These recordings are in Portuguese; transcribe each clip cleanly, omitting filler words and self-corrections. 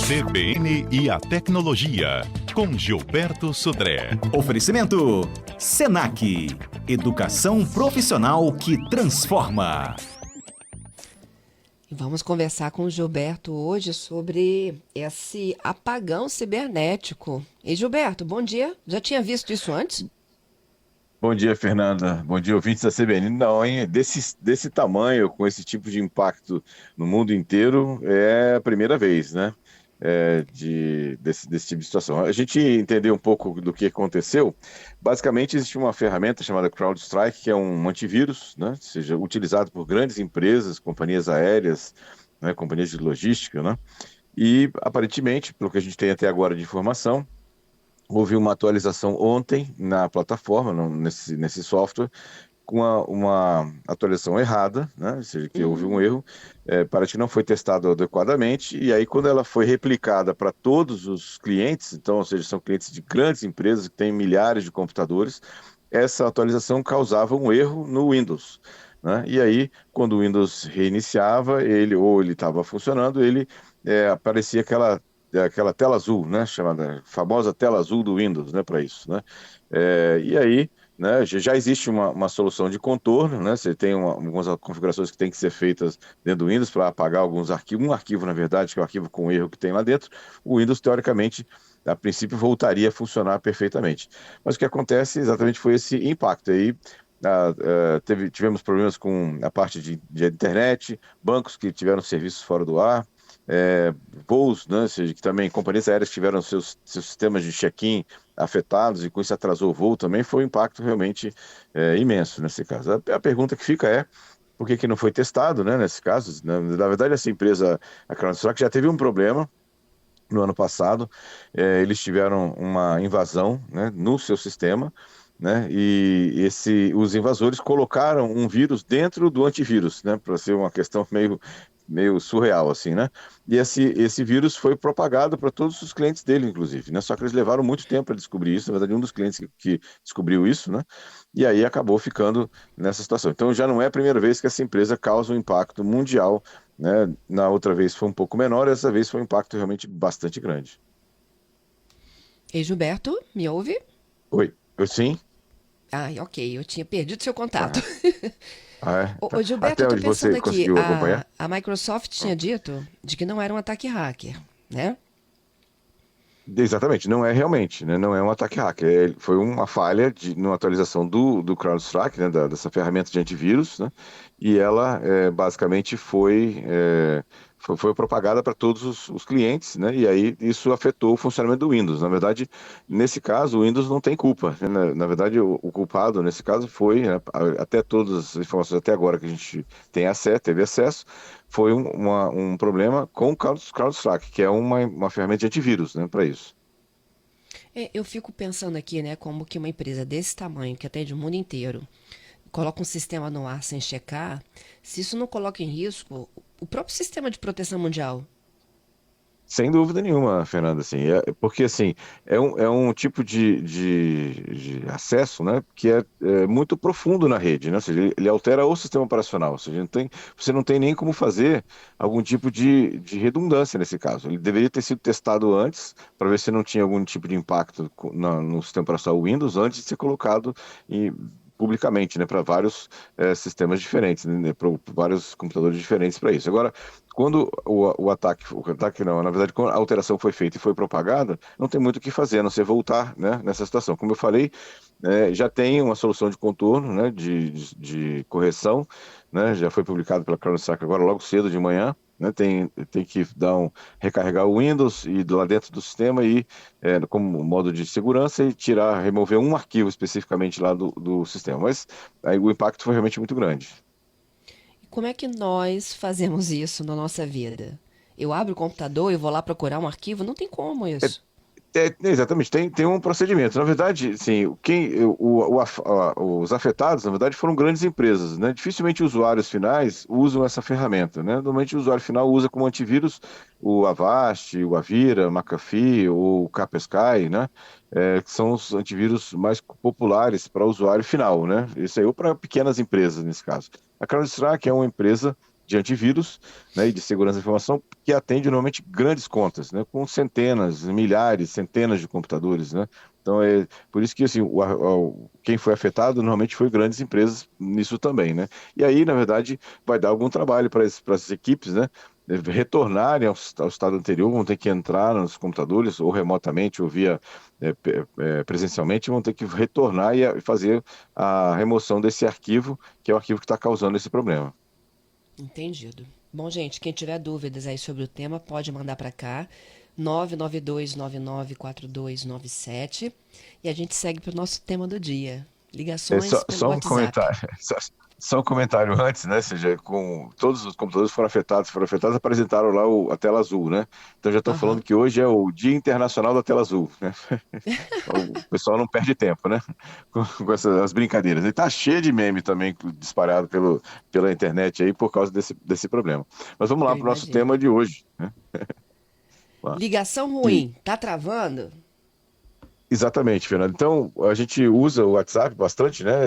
CBN e a Tecnologia, com Gilberto Sudré. Oferecimento Senac, educação profissional que transforma. Vamos conversar com o Gilberto hoje sobre esse apagão cibernético. E Gilberto, bom dia. Já tinha visto isso antes? Bom dia, Fernanda. Bom dia, ouvintes da CBN. Não, hein? Desse tamanho, com esse tipo de impacto no mundo inteiro, é a primeira vez, né? Desse tipo de situação. A gente entender um pouco do que aconteceu. Basicamente, existe uma ferramenta chamada CrowdStrike, que é um antivírus, né? Ou seja, utilizado por grandes empresas, companhias aéreas, né? Companhias de logística, né? E, aparentemente, pelo que a gente tem até agora de informação, houve uma atualização ontem na plataforma, nesse software, com uma atualização errada, né? Ou seja, que houve um erro, parece que não foi testado adequadamente, e aí quando ela foi replicada para todos os clientes, então, ou seja, são clientes de grandes empresas que têm milhares de computadores, essa atualização causava um erro no Windows, né? E aí, quando o Windows reiniciava, ele estava funcionando, aparecia aquela tela azul, né, chamada famosa tela azul do Windows, né, para isso, né? E aí, né, já existe uma solução de contorno, né? Você tem algumas configurações que têm que ser feitas dentro do Windows para apagar alguns arquivos, um arquivo, na verdade, que é o arquivo com erro que tem lá dentro. O Windows, teoricamente, a princípio, voltaria a funcionar perfeitamente. Mas o que acontece exatamente foi esse impacto. Aí tivemos problemas com a parte de internet, bancos que tiveram serviços fora do ar, voos, né, ou seja, que também companhias aéreas tiveram seus sistemas de check-in afetados e com isso atrasou o voo também, foi um impacto realmente imenso nesse caso. A pergunta que fica é por que não foi testado, né, nesse caso? Na verdade, essa empresa, a CrowdStrike, já teve um problema no ano passado. Eles tiveram uma invasão, né, no seu sistema, né, e os invasores colocaram um vírus dentro do antivírus, né, para ser uma questão meio surreal, assim, né? E esse vírus foi propagado para todos os clientes dele, inclusive, né? Só que eles levaram muito tempo para descobrir isso. Na verdade, um dos clientes que descobriu isso, né? E aí acabou ficando nessa situação. Então, já não é a primeira vez que essa empresa causa um impacto mundial, né? Na outra vez foi um pouco menor, essa vez foi um impacto realmente bastante grande. E Gilberto, me ouve? Oi, sim? Ai, ok, eu tinha perdido seu contato. Ô, Gilberto, Até eu tô onde pensando você aqui, conseguiu acompanhar? a Microsoft tinha dito de que não era um ataque hacker, né? Exatamente, não é realmente, né? Não é um ataque hacker, foi uma falha numa atualização do CrowdStrike, né? Dessa ferramenta de antivírus, né? E ela basicamente foi propagada para todos os clientes, né? E aí isso afetou o funcionamento do Windows. Na verdade, nesse caso, o Windows não tem culpa, né? Na verdade, o culpado nesse caso foi, né, até todas as informações até agora que a gente teve acesso, foi um problema com o CrowdStrike, que é uma ferramenta de antivírus, né, para isso. Eu fico pensando aqui, né, como que uma empresa desse tamanho, que atende o mundo inteiro, coloca um sistema no ar sem checar, se isso não coloca em risco o próprio sistema de proteção mundial. Sem dúvida nenhuma, Fernanda, assim, porque assim, é um tipo de acesso, né, que é muito profundo na rede, né, ou seja, ele altera o sistema operacional, ou seja, você não tem nem como fazer algum tipo de redundância nesse caso. Ele deveria ter sido testado antes, para ver se não tinha algum tipo de impacto no sistema operacional Windows, antes de ser colocado publicamente, né, para vários sistemas diferentes, né, para vários computadores diferentes para isso. Agora, quando o ataque não, na verdade, quando a alteração foi feita e foi propagada, não tem muito o que fazer, a não ser voltar, né, nessa situação. Como eu falei, já tem uma solução de contorno, né, de correção, né, já foi publicado pela CrowdStrike agora logo cedo de manhã, né, tem que recarregar o Windows e lá dentro do sistema e como modo de segurança e remover um arquivo especificamente lá do sistema. Mas aí o impacto foi realmente muito grande. E como é que nós fazemos isso na nossa vida? Eu abro o computador e vou lá procurar um arquivo? Não tem como isso. Exatamente, tem um procedimento. Na verdade, sim, os afetados, na verdade, foram grandes empresas, né? Dificilmente usuários finais usam essa ferramenta, né? Normalmente o usuário final usa como antivírus o Avast, o Avira, o McAfee ou o Kaspersky, né? Que são os antivírus mais populares para o usuário final, né? Isso aí, ou para pequenas empresas, nesse caso. A CrowdStrike é uma empresa de antivírus, né, e de segurança da informação, que atende normalmente grandes contas, né, com centenas, milhares, centenas de computadores, né? Então, é por isso que assim, quem foi afetado normalmente foi grandes empresas nisso também, né? E aí, na verdade, vai dar algum trabalho para essas equipes, né? Retornarem ao estado anterior, vão ter que entrar nos computadores, ou remotamente, ou via presencialmente, vão ter que retornar e fazer a remoção desse arquivo, que é o arquivo que está causando esse problema. Entendido. Bom, gente, quem tiver dúvidas aí sobre o tema, pode mandar para cá, 992994297, e a gente segue para o nosso tema do dia. Ligações pelo Só um WhatsApp. comentário, só um comentário antes, né? Ou seja, com todos os computadores foram afetados, apresentaram lá a tela azul, né? Então já estou falando Aham. que hoje é o Dia Internacional da Tela Azul, né? O pessoal não perde tempo, né? Com essas brincadeiras. E tá cheio de meme também disparado pela internet aí por causa desse problema. Mas vamos lá Eu para o nosso imagino. tema de hoje, né? Lá. Ligação Que ruim, tá travando? Exatamente, Fernando. Então, a gente usa o WhatsApp bastante, né?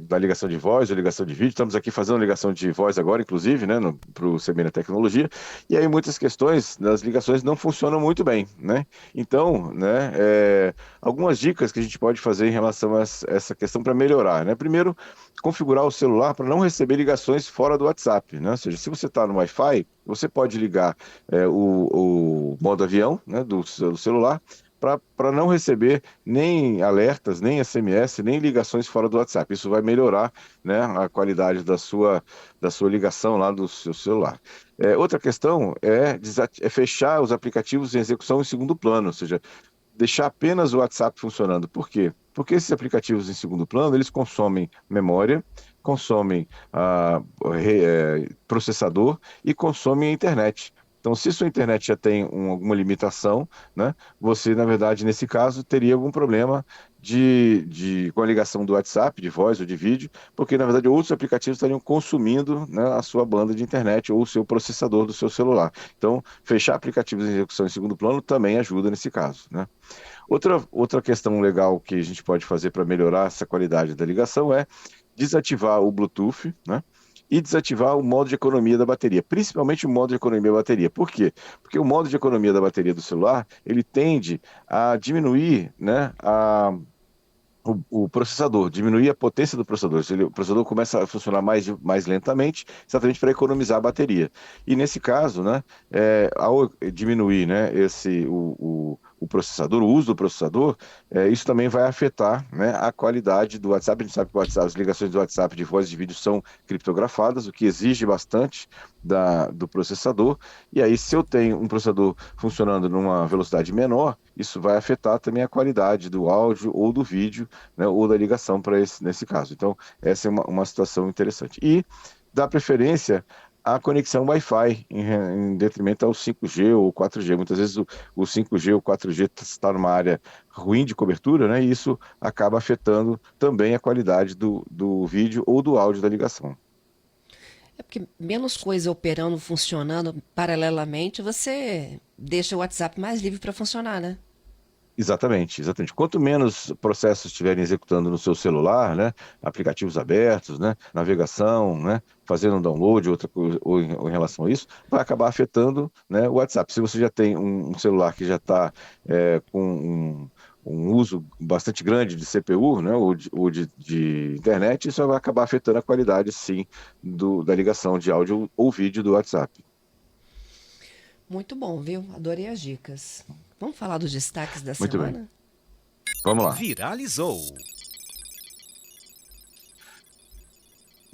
Na ligação de voz ou ligação de vídeo. Estamos aqui fazendo ligação de voz agora, inclusive, né? Para o CBN Tecnologia. E aí, muitas questões das ligações não funcionam muito bem, né? Então, né? Algumas dicas que a gente pode fazer em relação a essa questão para melhorar, né? Primeiro, configurar o celular para não receber ligações fora do WhatsApp, né? Ou seja, se você está no Wi-Fi, você pode ligar o modo avião, né? Do celular para não receber nem alertas, nem SMS, nem ligações fora do WhatsApp. Isso vai melhorar, né, a qualidade da sua ligação lá do seu celular. Outra questão é fechar os aplicativos em execução em segundo plano, ou seja, deixar apenas o WhatsApp funcionando. Por quê? Porque esses aplicativos em segundo plano, eles consomem memória, consomem processador e consomem a internet. Então, se sua internet já tem alguma limitação, né, você, na verdade, nesse caso, teria algum problema com a ligação do WhatsApp, de voz ou de vídeo, porque, na verdade, outros aplicativos estariam consumindo, né, a sua banda de internet ou o seu processador do seu celular. Então, fechar aplicativos em execução em segundo plano também ajuda nesse caso, né? Outra questão legal que a gente pode fazer para melhorar essa qualidade da ligação é desativar o Bluetooth, né? E desativar o modo de economia da bateria, principalmente o modo de economia da bateria. Por quê? Porque o modo de economia da bateria do celular, ele tende a diminuir, né, o processador, diminuir a potência do processador. O processador começa a funcionar mais lentamente, exatamente para economizar a bateria. E nesse caso, né, ao diminuir, né, o processador, o uso do processador, isso também vai afetar, né, a qualidade do WhatsApp. A gente sabe que as ligações do WhatsApp de voz e de vídeo são criptografadas, o que exige bastante do processador. E aí, se eu tenho um processador funcionando numa velocidade menor, isso vai afetar também a qualidade do áudio ou do vídeo, né, ou da ligação nesse caso. Então, essa é uma situação interessante. E dá preferência à conexão Wi-Fi em detrimento ao 5G ou 4G. Muitas vezes o 5G ou 4G está numa área ruim de cobertura, né, e isso acaba afetando também a qualidade do vídeo ou do áudio da ligação. É porque menos coisa operando, funcionando paralelamente, você deixa o WhatsApp mais livre para funcionar, né? Exatamente, exatamente. Quanto menos processos estiverem executando no seu celular, né, aplicativos abertos, né, navegação, né, fazendo um download, outra coisa, ou em relação a isso, vai acabar afetando, né, o WhatsApp. Se você já tem um celular que já está com um uso bastante grande de CPU, né, ou de internet, isso vai acabar afetando a qualidade, sim, da ligação de áudio ou vídeo do WhatsApp. Muito bom, viu? Adorei as dicas. Vamos falar dos destaques da Muito bem. semana? Vamos lá. Viralizou.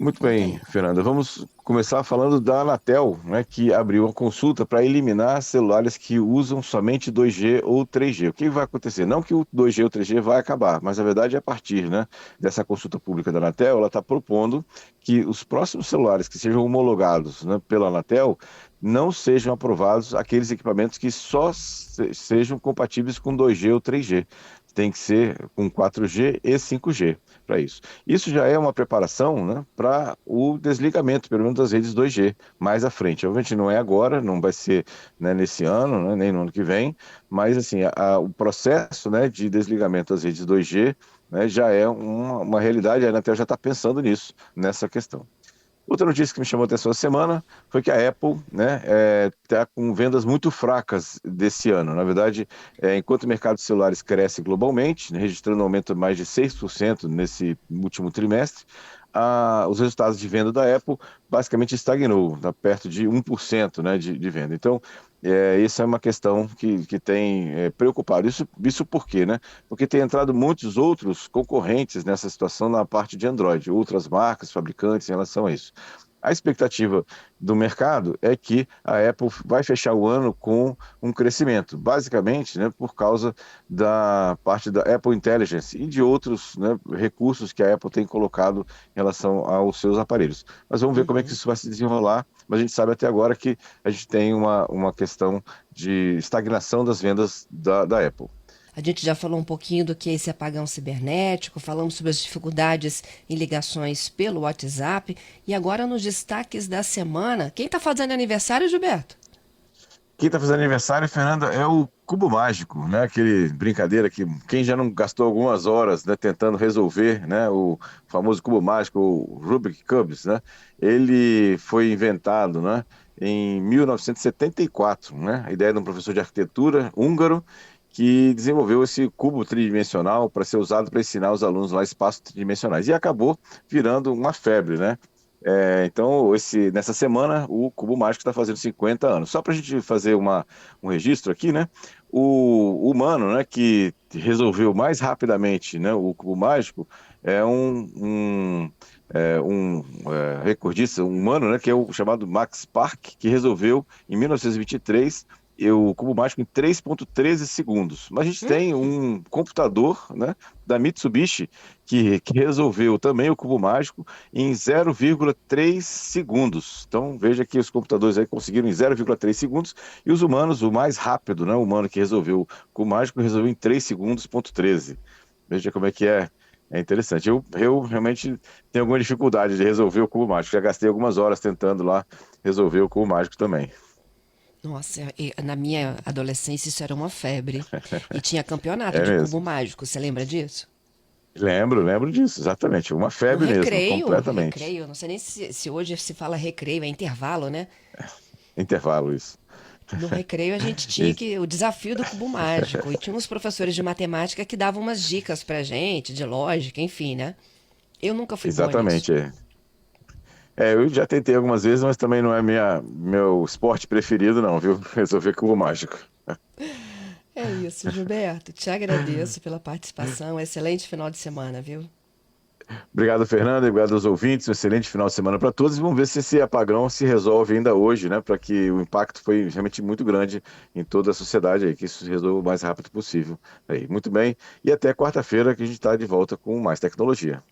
Muito Conta bem, aí. Fernanda. Vamos começar falando da Anatel, né, que abriu uma consulta para eliminar celulares que usam somente 2G ou 3G. O que vai acontecer? Não que o 2G ou 3G vai acabar, mas na verdade a partir, né, dessa consulta pública da Anatel, ela está propondo que os próximos celulares que sejam homologados, né, pela Anatel não sejam aprovados aqueles equipamentos que só sejam compatíveis com 2G ou 3G. Tem que ser com 4G e 5G para isso. Isso já é uma preparação, né, para o desligamento, pelo menos das redes 2G, mais à frente. Obviamente não é agora, não vai ser, né, nesse ano, né, nem no ano que vem, mas assim, o processo, né, de desligamento das redes 2G, né, já é uma realidade, a Anatel já está pensando nisso, nessa questão. Outra notícia que me chamou a atenção essa semana foi que a Apple, né, está com vendas muito fracas desse ano. Na verdade, enquanto o mercado de celulares cresce globalmente, né, registrando um aumento de mais de 6% nesse último trimestre, os resultados de venda da Apple basicamente estagnou, está perto de 1%, né, de venda. Então, essa é uma questão que tem preocupado. Isso por quê, né? Porque tem entrado muitos outros concorrentes nessa situação na parte de Android, outras marcas, fabricantes em relação a isso. A expectativa do mercado é que a Apple vai fechar o ano com um crescimento, basicamente, né, por causa da parte da Apple Intelligence e de outros, né, recursos que a Apple tem colocado em relação aos seus aparelhos. Mas vamos ver como é que Uhum. isso vai se desenrolar. Mas a gente sabe até agora que a gente tem uma questão de estagnação das vendas da Apple. A gente já falou um pouquinho do que é esse apagão cibernético, falamos sobre as dificuldades em ligações pelo WhatsApp e agora nos destaques da semana. Quem está fazendo aniversário, Gilberto? Quem está fazendo aniversário, Fernanda, é o Cubo Mágico, né? Aquele brincadeira que quem já não gastou algumas horas, né, tentando resolver, né, o famoso Cubo Mágico, o Rubik Cubes, né? Ele foi inventado, né, em 1974, né? A ideia de um professor de arquitetura húngaro que desenvolveu esse cubo tridimensional para ser usado para ensinar os alunos lá espaços tridimensionais e acabou virando uma febre, né? Então, nessa semana, o Cubo Mágico está fazendo 50 anos. Só para a gente fazer um registro aqui, né? O humano, né, que resolveu mais rapidamente, né, o Cubo Mágico é um recordista, um humano, né, que é o chamado Max Park, que resolveu em 1923 o Cubo Mágico em 3,13 segundos. Mas a gente tem um computador, né, da Mitsubishi que resolveu também o Cubo Mágico em 0,3 segundos. Então veja que os computadores aí conseguiram em 0,3 segundos e os humanos, o mais rápido, né, o humano que resolveu o Cubo Mágico, resolveu em 3 segundos, ponto 13. Veja como é que é. É interessante. Eu realmente tenho alguma dificuldade de resolver o Cubo Mágico. Já gastei algumas horas tentando lá resolver o Cubo Mágico também. Nossa, na minha adolescência isso era uma febre. E tinha campeonato É de cubo mesmo. mágico, você lembra disso? Lembro disso, exatamente. Uma No febre mesmo, recreio, completamente. recreio, não sei nem se hoje se fala recreio, é intervalo, né? Intervalo, isso. No recreio a gente tinha o desafio do cubo mágico e tinha uns professores de matemática que davam umas dicas pra gente, de lógica, enfim, né? Eu nunca fui boa nisso. Exatamente. Eu já tentei algumas vezes, mas também não é meu esporte preferido, não, viu? Resolver cubo mágico. É isso, Gilberto. Te agradeço pela participação. Excelente final de semana, viu? Obrigado, Fernanda. Obrigado aos ouvintes. Um excelente final de semana para todos. E vamos ver se esse apagão se resolve ainda hoje, né? Para que o impacto foi realmente muito grande em toda a sociedade aí, que isso se resolva o mais rápido possível. Aí, muito bem. E até quarta-feira que a gente está de volta com mais tecnologia.